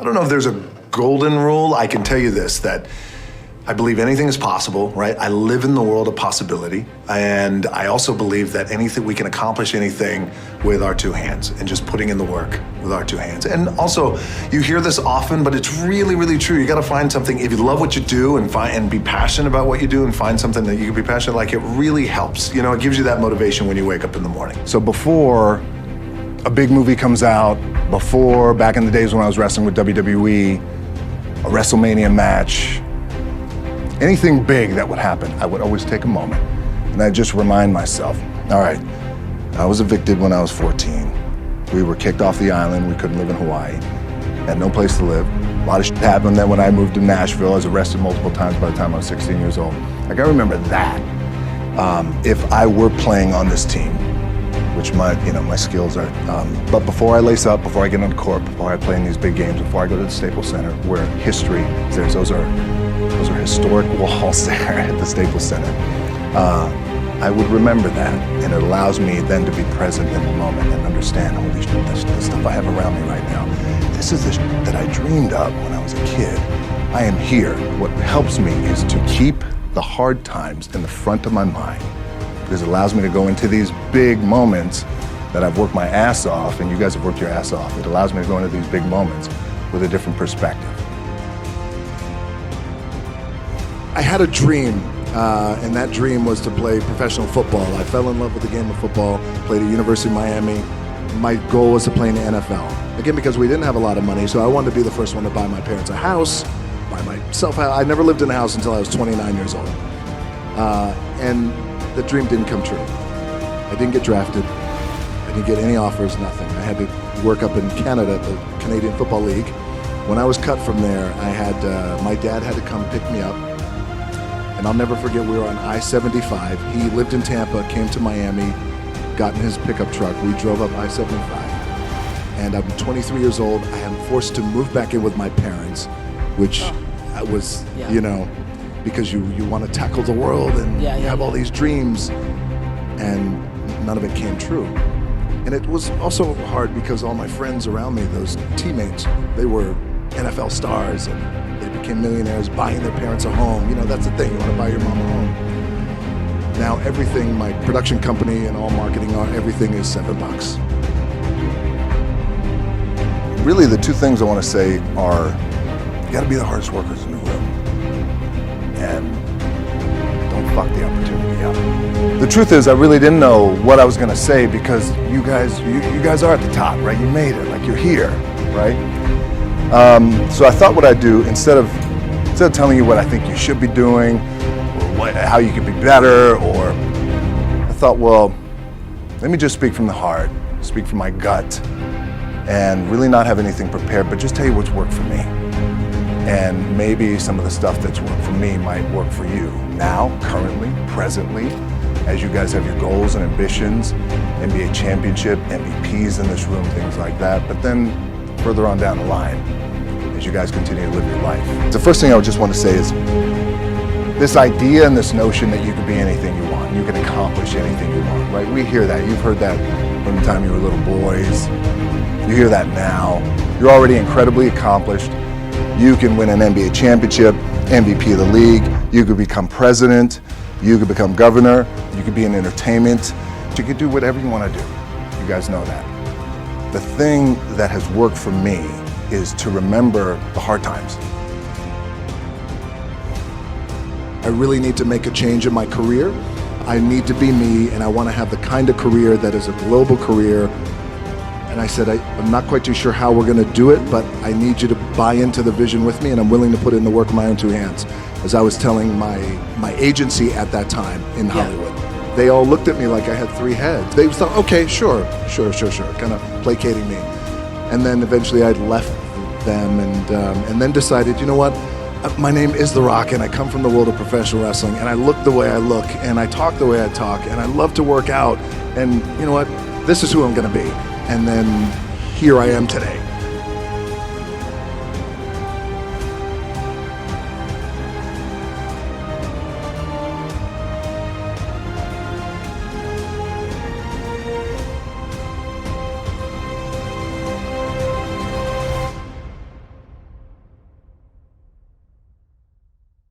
I don't know if there's a golden rule. I can tell you this, that I believe anything is possible, right? I live in the world of possibility. And I also believe that we can accomplish anything with our two hands and just putting in the work with our two hands. And also, you hear this often, but it's really, really true. You gotta find something, if you love what you do and be passionate about what you do and find something that you can be passionate like, it really helps. You know, it gives you that motivation when you wake up in the morning. So before a big movie comes out, before, back in the days when I was wrestling with WWE, a WrestleMania match, anything big that would happen, I would always take a moment and I'd just remind myself, all right, I was evicted when I was 14. We were kicked off the island. We couldn't live in Hawaii. Had no place to live. A lot of shit happened. Then when I moved to Nashville, I was arrested multiple times by the time I was 16 years old. Like, I remember that. If I were playing on this team, which my skills are, but before I lace up, before I get on the court, before I play in these big games, before I go to the Staples Center, where history is there, those are historic walls there at the Staples Center. I would remember that, and it allows me then to be present in the moment and understand, holy shit, the stuff I have around me right now. This is the shit that I dreamed of when I was a kid. I am here. What helps me is to keep the hard times in the front of my mind, because it allows me to go into these big moments that I've worked my ass off, and you guys have worked your ass off. It allows me to go into these big moments with a different perspective. I had a dream, and that dream was to play professional football. I fell in love with the game of football, played at University of Miami. My goal was to play in the NFL. Again, because we didn't have a lot of money, so I wanted to be the first one to buy my parents a house, buy myself a house. I never lived in a house until I was 29 years old. And the dream didn't come true. I didn't get drafted. I didn't get any offers, nothing. I had to work up in Canada at the Canadian Football League. When I was cut from there, my dad had to come pick me up. And I'll never forget, we were on I-75. He lived in Tampa, came to Miami, got in his pickup truck. We drove up I-75. And I'm 23 years old. I am forced to move back in with my parents, which was, you know, because you want to tackle the world and you have all these dreams, and none of it came true. And it was also hard because all my friends around me, those teammates, they were NFL stars and they became millionaires buying their parents a home. You know, that's the thing, you want to buy your mom a home. Now everything, my production company and all marketing, everything is $7. Really, the two things I want to say are, you got to be the hardest workers in the room, and don't fuck the opportunity up. The truth is, I really didn't know what I was going to say, because you guys are at the top, right? You made it, like, you're here, right? So I thought what I'd do, instead of telling you what I think you should be doing, or how you could be better, or I thought, well, let me just speak from the heart, speak from my gut, and really not have anything prepared, but just tell you what's worked for me. And maybe some of the stuff that's worked for me might work for you now, currently, presently, as you guys have your goals and ambitions, NBA championship, MVPs in this room, things like that. But then further on down the line, as you guys continue to live your life. The first thing I would just want to say is this idea and this notion that you can be anything you want, you can accomplish anything you want, right? We hear that. You've heard that from the time you were little boys. You hear that now. You're already incredibly accomplished. You can win an NBA championship, MVP of the league. You could become president. You could become governor. You could be in entertainment. You could do whatever you want to do. You guys know that. The thing that has worked for me is to remember the hard times. I really need to make a change in my career. I need to be me, and I want to have the kind of career that is a global career. And I said, I'm not quite too sure how we're going to do it, but I need you to buy into the vision with me, and I'm willing to put in the work with my own two hands. As I was telling my agency at that time in Hollywood, they all looked at me like I had three heads. They thought, okay, sure, kind of placating me. And then eventually I left them and then decided, you know what? My name is The Rock, and I come from the world of professional wrestling, and I look the way I look, and I talk the way I talk, and I love to work out, and you know what? This is who I'm going to be. And then here I am today.